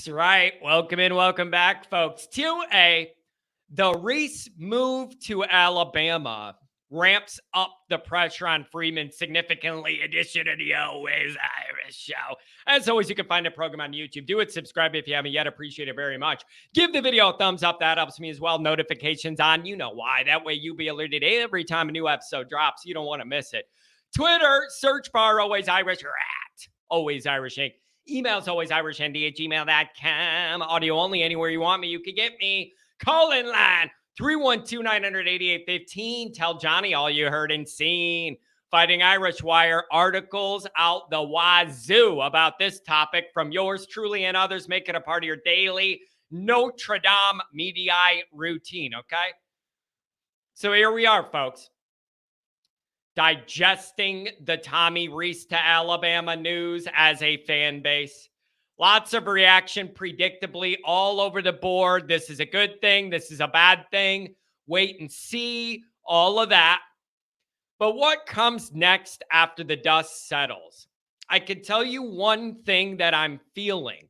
That's right. Welcome in, welcome back, folks. The Rees move to Alabama ramps up the pressure on Freeman significantly. Edition of the Always Irish Show. As always, you can find the program on YouTube. Do it, subscribe if you haven't yet. Appreciate it very much. Give the video a thumbs up. That helps me as well. Notifications on. You know why. That way you'll be alerted every time a new episode drops. You don't want to miss it. Twitter, search bar Always Irish or at Always Irish Inc. Email's alwaysirishnd@gmail.com. Audio only. Anywhere you want me, you can get me. Call in line 312-900-8815. Tell Johnny all you heard and seen. Fighting Irish Wire articles out the wazoo about this topic from yours truly and others. Make it a part of your daily Notre Dame media routine, okay? So here we are, folks. Digesting the Tommy Rees to Alabama news as a fan base. Lots of reaction, predictably, all over the board. This is a good thing. This is a bad thing. Wait and see. All of that. But what comes next after the dust settles? I can tell you one thing that I'm feeling.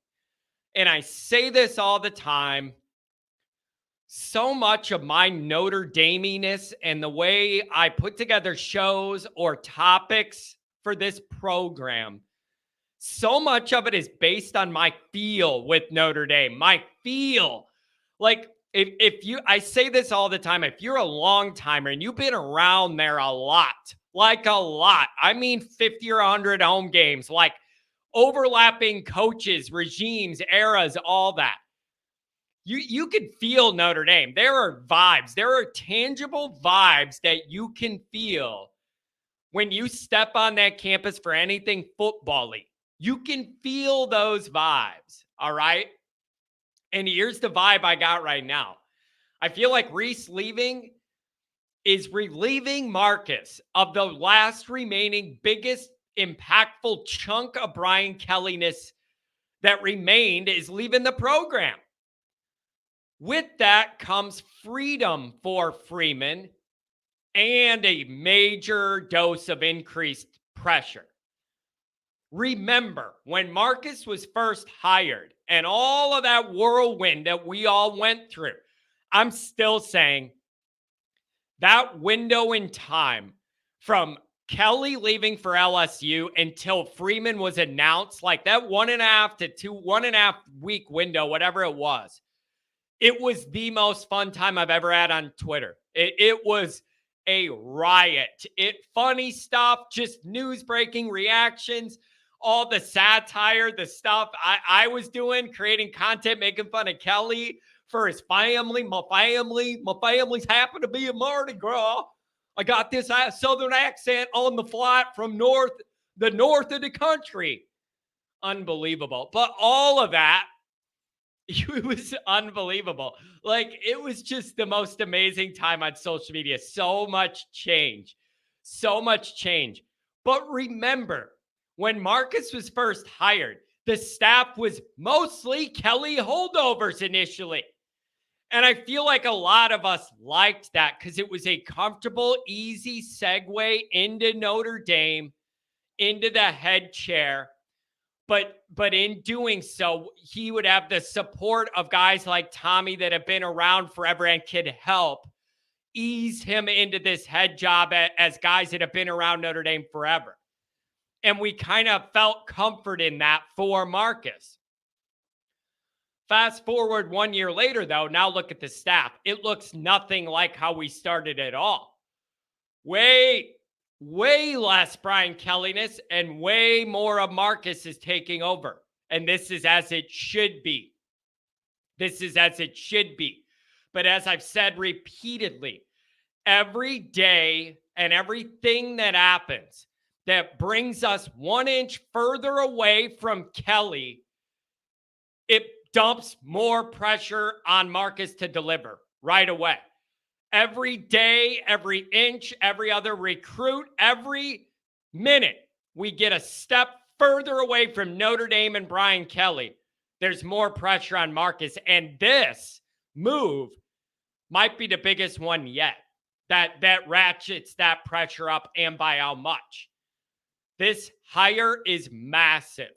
And I say this all the time. So much of my Notre Dame-iness and the way I put together shows or topics for this program, so much of it is based on my feel with Notre Dame. My feel. Like, I say this all the time, if you're a long timer and you've been around there a lot, like a lot, I mean 50 or 100 home games, like overlapping coaches, regimes, eras, all that. You can feel Notre Dame. There are vibes. There are tangible vibes that you can feel when you step on that campus for anything football-y. You can feel those vibes, all right? And here's the vibe I got right now. I feel like Rees leaving is relieving Marcus of the last remaining biggest impactful chunk of Brian Kelly-ness that remained is leaving the program. With that comes freedom for Freeman and a major dose of increased pressure. Remember, when Marcus was first hired and all of that whirlwind that we all went through, I'm still saying that window in time from Kelly leaving for LSU until Freeman was announced, like that 1.5 week window, whatever it was the most fun time I've ever had on Twitter. It was a riot. Funny stuff, just news breaking reactions, all the satire, the stuff I was doing, creating content, making fun of Kelly for his family. My family's happen to be a Mardi Gras. I got this Southern accent on the flight from the north of the country. Unbelievable. But all of that, it was unbelievable. Like, it was just the most amazing time on social media. So much change. But remember, when Marcus was first hired, the staff was mostly Kelly holdovers initially. And I feel like a lot of us liked that because it was a comfortable, easy segue into Notre Dame, into the head chair. But in doing so, he would have the support of guys like Tommy that have been around forever and could help ease him into this head job as guys that have been around Notre Dame forever. And we kind of felt comfort in that for Marcus. Fast forward 1 year later, though, now look at the staff. It looks nothing like how we started at all. Way less Brian Kelly-ness and way more of Marcus is taking over. And this is as it should be. But as I've said repeatedly, every day and everything that happens that brings us 1 inch further away from Kelly, it dumps more pressure on Marcus to deliver right away. Every day, every inch, every other recruit, every minute we get a step further away from Notre Dame and Brian Kelly, there's more pressure on Marcus. And this move might be the biggest one yet that ratchets that pressure up, and by how much. This hire is massive.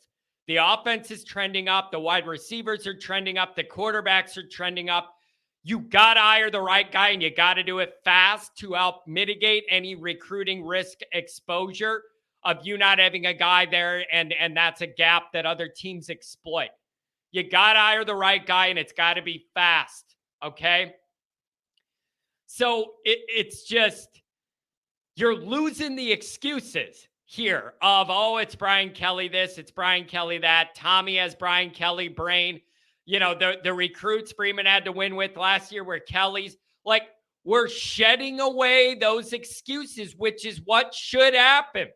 The offense is trending up. The wide receivers are trending up. The quarterbacks are trending up. You got to hire the right guy, and you got to do it fast to help mitigate any recruiting risk exposure of you not having a guy there, and that's a gap that other teams exploit. You got to hire the right guy, and it's got to be fast, okay? So it's just, you're losing the excuses here of, oh, it's Brian Kelly this, it's Brian Kelly that. Tommy has Brian Kelly brain. You know, the recruits Freeman had to win with last year were Kelly's. Like, we're shedding away those excuses, which is what should happen.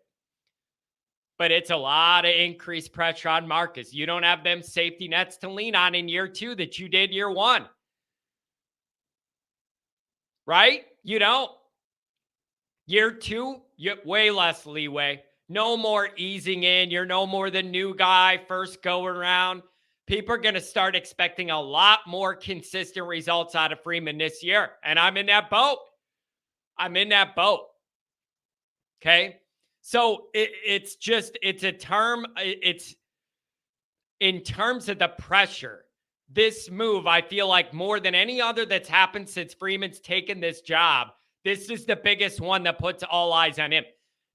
But it's a lot of increased pressure on Marcus. You don't have them safety nets to lean on in year 2 that you did year 1. Right? You don't. Year 2, you have way less leeway. No more easing in. You're no more the new guy first go around. People are going to start expecting a lot more consistent results out of Freeman this year. And I'm in that boat. Okay. So it's in terms of the pressure, this move, I feel like more than any other that's happened since Freeman's taken this job, this is the biggest one that puts all eyes on him.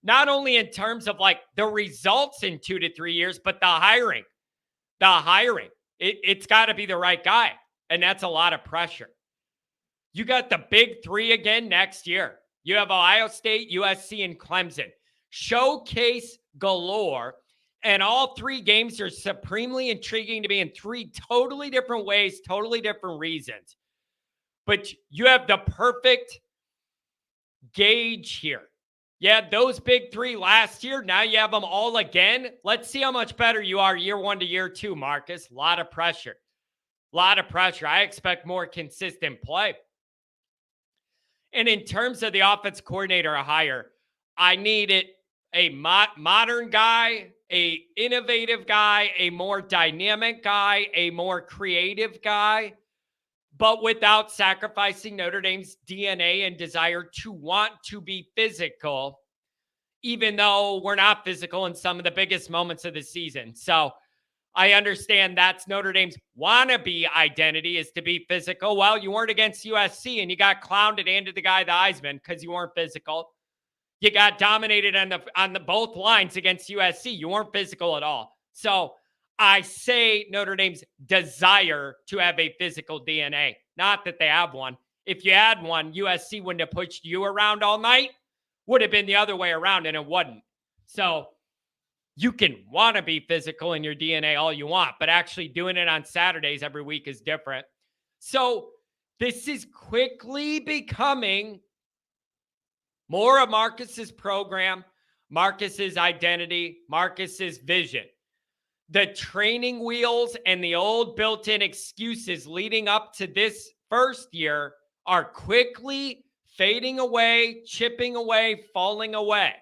Not only in terms of like the results in 2 to 3 years, but the hiring. It's got to be the right guy. And that's a lot of pressure. You got the big 3 again next year. You have Ohio State, USC, and Clemson. Showcase galore. And all 3 games are supremely intriguing to me in 3 totally different ways, totally different reasons. But you have the perfect gauge here. You had those big 3 last year. Now you have them all again. Let's see how much better you are year 1 to year 2, Marcus. A lot of pressure. I expect more consistent play. And in terms of the offense coordinator hire, I needed a modern guy, a innovative guy, a more dynamic guy, a more creative guy, but without sacrificing Notre Dame's DNA and desire to want to be physical, even though we're not physical in some of the biggest moments of the season. So I understand that's Notre Dame's wannabe identity, is to be physical. Well, you weren't against USC and you got clowned and handed the guy the Heisman because you weren't physical. You got dominated on the both lines against USC. You weren't physical at all. So I say Notre Dame's desire to have a physical DNA, not that they have one. If you had one, USC wouldn't have pushed you around all night. Would have been the other way around, and it wasn't. So you can want to be physical in your DNA all you want, but actually doing it on Saturdays every week is different. So this is quickly becoming more of Marcus's program, Marcus's identity, Marcus's vision. The training wheels and the old built-in excuses leading up to this first year are quickly fading away, chipping away, falling away.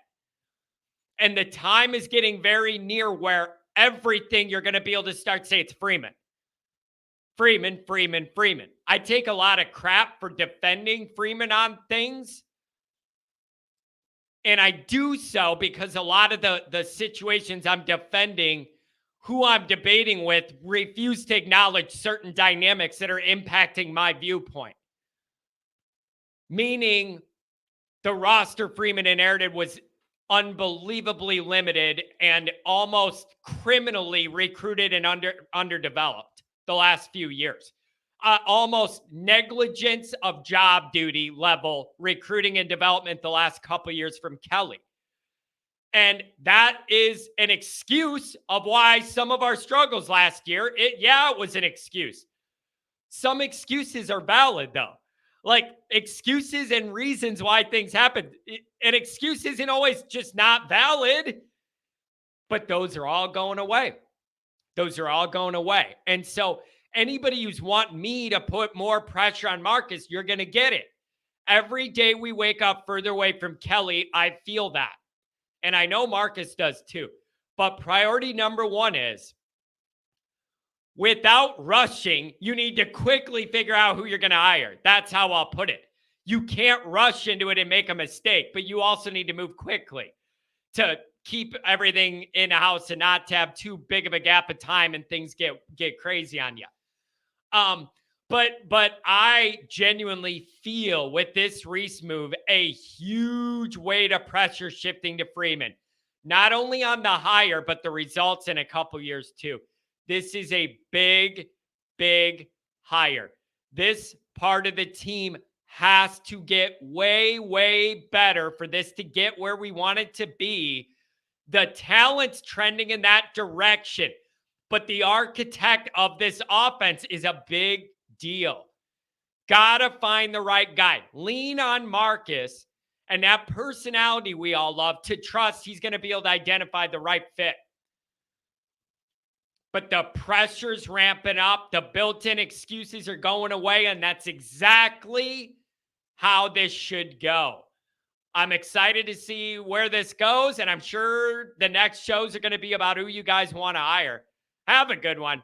And the time is getting very near where everything you're going to be able to start to say it's Freeman. Freeman. I take a lot of crap for defending Freeman on things. And I do so because a lot of the situations I'm defending, who I'm debating with, refuse to acknowledge certain dynamics that are impacting my viewpoint. Meaning the roster Freeman inherited was unbelievably limited and almost criminally recruited and underdeveloped the last few years. Almost negligence of job duty level recruiting and development the last couple of years from Kelly. And that is an excuse of why some of our struggles last year, it was an excuse. Some excuses are valid, though. Like excuses and reasons why things happen. An excuse isn't always just not valid, but those are all going away. And so anybody who's wanting me to put more pressure on Marcus, you're going to get it. Every day we wake up further away from Kelly, I feel that. And I know Marcus does too. But priority number 1 is, without rushing, you need to quickly figure out who you're going to hire. That's how I'll put it. You can't rush into it and make a mistake, but you also need to move quickly to keep everything in the house and not to have too big of a gap of time and things get crazy on you. But I genuinely feel with this Rees move a huge weight of pressure shifting to Freeman, not only on the hire but the results in a couple years too. This is a big hire. This part of the team has to get way better for this to get where we want it to be. The talent's trending in that direction, but the architect of this offense is a big deal. Gotta find the right guy. Lean on Marcus and that personality we all love to trust he's going to be able to identify the right fit. But the pressure's ramping up. The built-in excuses are going away, and that's exactly how this should go. I'm excited to see where this goes, and I'm sure the next shows are going to be about who you guys want to hire. Have a good one.